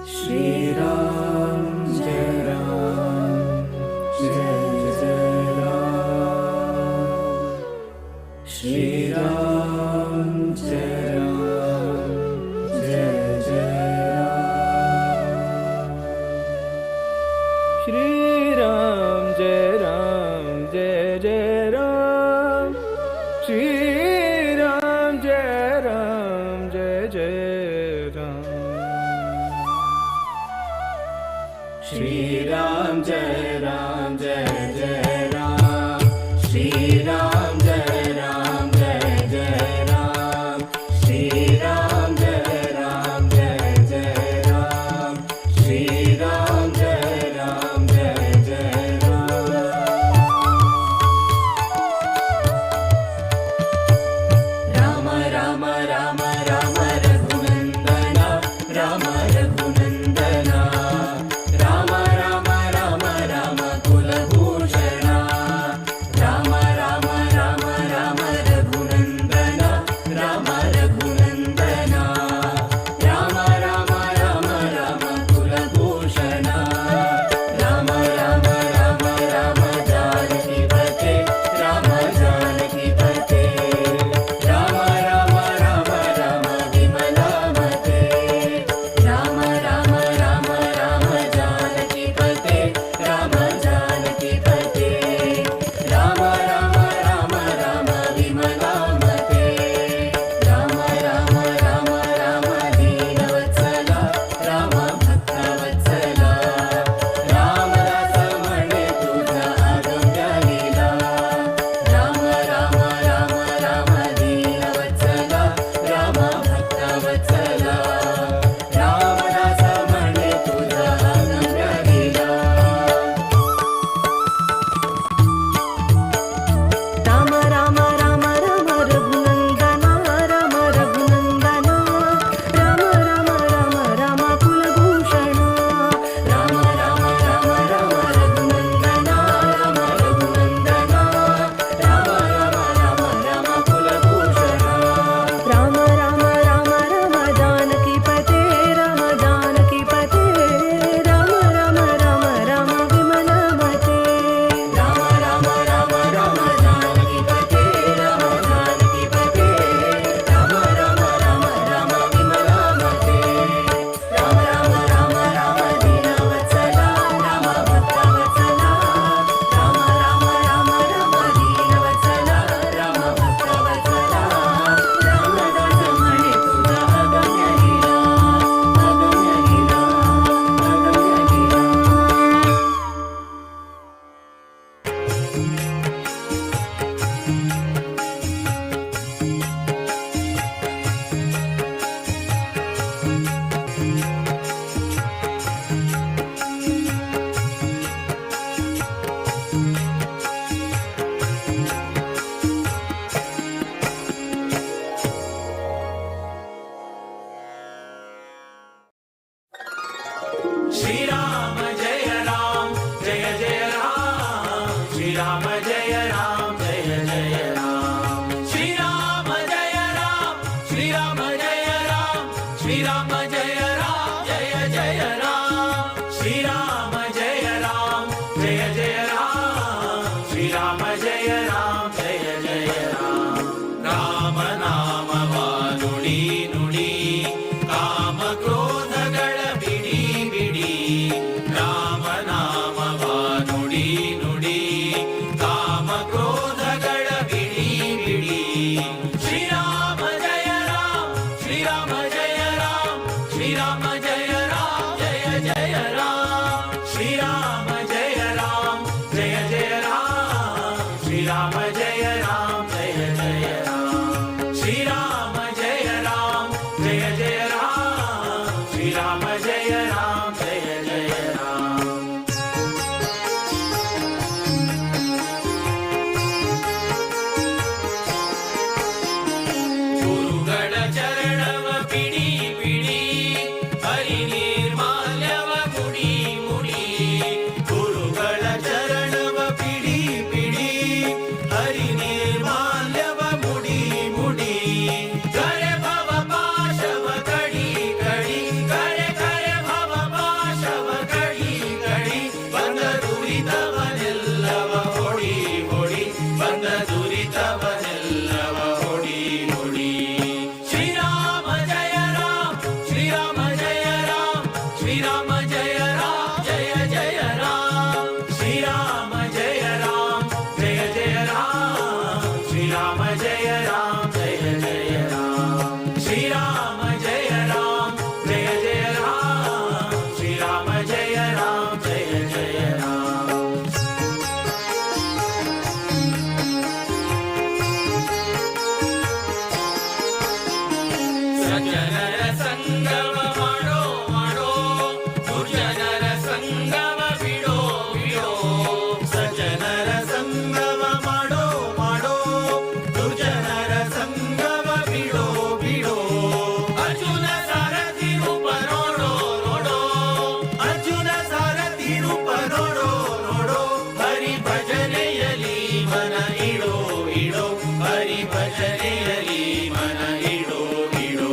श्रीराम जय राम जय जय राम। श्रीराम जय राम जय जय राम। श्रीराम जय राम जय जय राम। श्रीराम जय राम जय जय राम। श्रीराम जय राम जय जय राम। श्रीराम जय राम जय जय राम। श्रीराम जय राम जय जय राम। श्रीराम जय राम जय जय राम। राम राम राम राम रघुनंदन राम रघुनंदन। राम राम राम राम कुलभूषण। राम राम राम राम रघुनंदन राम रघुनंदन। राम राम राम राम कुलभूषण। राम राम राम राम जानकीपते राम जानकीपते। राम राम राम राम विमलामते। राम राम राम राम जानकीपते राम जानकीपते। राम राम राम राम विमलामते। राम राम राम राम दीनवत्सल राम भक्तवत्सल। रामदास म्हणे तुझा अगम्य लीला। राम राम राम राम दीनवत्सल राम भक्तवत्सल। रामदास म्हणे तुझा अगम्य लीला। राम राम राम राम रघुनंदन राम रघुनंदन। राम राम राम राम कुलभूषण। राम राम राम राम रघुनंदन राम रघुनंदन। राम राम राम राम कुलभूषण। राम राम राम राम जानकीपते राम जानकीपते। राम राम राम राम विमलामते। राम राम राम राम जानकीपते राम जानकीपते। राम राम राम राम विमलामते। राम राम राम राम दीनवत्सल राम भक्तवत्सल। राम राम राम राम दीनवत्सल राम भक्तवत्सल। रामदास म्हणे तुझा अगम्य लीला। अगम्य लीला अगम्य लीला। श्रीराम जय राम जय जय राम। श्रीराम जय राम जय जय राम। श्रीराम जय राम। श्रीराम जय राम। श्रीराम जय राम जय जय राम। श्रीराम जय राम जय जय राम। श्रीराम जय राम जय जय राम। राम नाम नुಡಿ ನುಡಿ ಕಾಮ ಕ್ರೋಧಗಳ ಬಿಡಿ ಬಿಡಿ। ರಾಮ ನಾಮವ ನುಡಿ ನುಡಿ ಕಾಮ ಕ್ರೋಧಗಳ ಬಿಡಿ ಬಿಡಿ। ಶ್ರೀರಾಮ ಜಯ ರಾಮ ಶ್ರೀರಾಮ ಜಯ ರಾಮ। ಶ್ರೀರಾಮ ಜಯ ರಾಮ ಜಯ ಜಯ ರಾಮ। ಶ್ರೀರಾಮ ಜಯ ರಾಮ ಜಯ ಜಯ ರಾಮ। ಶ್ರೀರಾಮ ಜಯ ರಾಮ ಜಯ ಜಯ ರಾಮ। ಶ್ರೀರಾಮ ಜಯ ರಾಮ ಜಯ ಜಯ ರಾಮ। ಶ್ರೀರಾಮ ಜಯ ರಾಮ ಜಯ ಜಯ ರಾಮ। ಗುರುಗಳ ಚರಣವ ಪಿಡಿ ಪಿಡಿ ಹರಿ राम जय राम जय जय राम श्री राम जय राम जय जय राम सज्जनर संगम ಮಾಡೋ ಮಾಡೋ ದುರ್ಜನರ ಸಂಗಮ ಬಿಡೋ ಬಿಡೋ ಸಜ್ಜನರ ಸಂಗಮ ಮಾಡೋ ಮಾಡೋ ದುರ್ಜನರ ಸಂಗಮ ಬಿಡೋ ಬಿಡೋ ಅರ್ಜುನ ಸಾರಥಿ ರೂಪ ನೋಡೋ ನೋಡೋ ಅರ್ಜುನ ಸಾರಥಿ ರೂಪ ನೋಡೋ ನೋಡೋ ಹರಿ ಭಜನೆಯಲಿ ಮನ ಇಡೋ ಇಡೋ ಹರಿ ಭಜನೆಯಲಿ ಮನ ಇಡೋ ಇಡೋ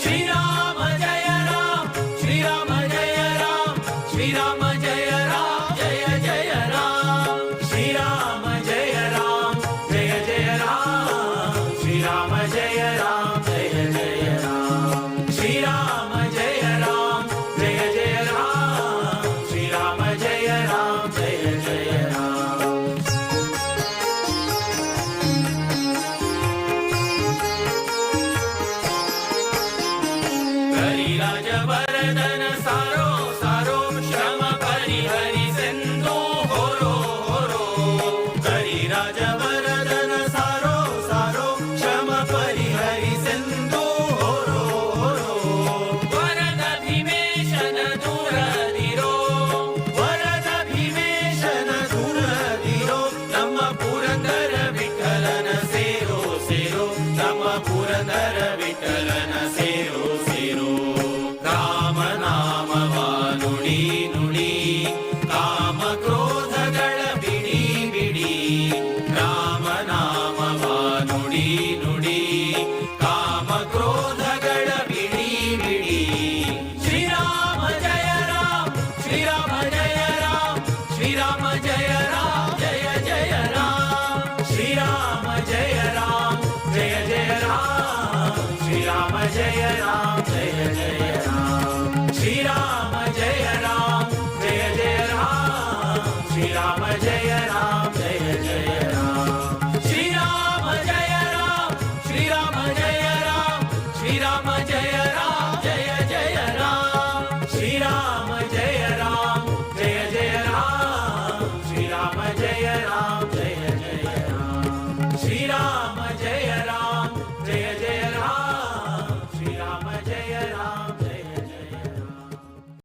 ಶ್ರೀರಾಮ ಜಯ ರಾಮ ಶ್ರೀರಾಮ ಜಯ ರಾಮ ಶ್ರೀರಾಮ ಜಯ ರಾಮ ಜಯ ಜಯ ರಾಮ ಶ್ರೀರಾಮ ಜಯ ರಾಮ ಜಯ ಜಯ ರಾಮ ಶ್ರೀರಾಮ ಜಯ ರಾಮ ಜಯ ಜಯ ರಾಮ ಶ್ರೀರಾಮ ಜಯ ರಾಮ ಜಯ ಜಯ ರಾಮ ಶ್ರೀರಾಮ ಜಯ ರಾಮ ಜಯ ಜಯ ರಾಮ ಕರಿರಾಜ ವರದನ ಸಾರೋ ಸಾರೋ ಶ್ರಮ ಪರಿಹರಿಸೆಂದು ಹೊರೋ ಹೊರೋ ಕರಿರಾಜ ವರದನ ಸಾರೋ ಸಾರೋ ಶ್ರಮ ಪರಿಹರಿಸೆಂದು ಹೊರೋ ಹೊರೋ ವರದ ಭೀಮೇಶನ ದೂರದಿರೋ ವರದ ಭೀಮೇಶನ ದೂರದಿರೋ ನಮ್ಮ ಪುರಂದರ ವಿಠಲನ ಸೇರೋ ಸೇರೋ ನಮ್ಮ ಪುರಂದರ ವಿಠಲನ ಸೇರೋ ಸೇರೋ ರಾಮ ನಾಮವ ನುಡಿ ನುಡಿ ಕಾಮ ಕ್ರೋಧಗಳ ಬಿಡಿ ಬಿಡಿ ರಾಮ ನಾಮವ ನುಡಿ ನುಡಿ ಕಾಮ ಕ್ರೋಧಗಳ ಬಿಡಿ ಬಿಡಿ ಶ್ರೀರಾಮ ಜಯ ರಾಮ ಶ್ರೀರಾಮ ಜಯ ರಾಮ ಶ್ರೀರಾಮ ಜಯ ರಾಮ ಜಯ ಜಯ ರಾಮ ಶ್ರೀರಾಮ ಜಯ ರಾಮ ಜಯ ಜಯ ರಾಮ ಶ್ರೀರಾಮ ಜಯ ರಾಮ ಜಯ ಜಯ ರಾಮ ಶ್ರೀರಾಮ ಜಯ ರಾಮ ಜಯ ಜಯ ರಾಮ ಶ್ರೀರಾಮ ಜಯ ರಾಮ ಜಯ ಜಯ ರಾಮ ಶ್ರೀರಾಮ ಜಯ ರಾಮ ಶ್ರೀರಾಮ ಜಯ ರಾಮ ಶ್ರೀರಾಮ ಜಯ ರಾಮ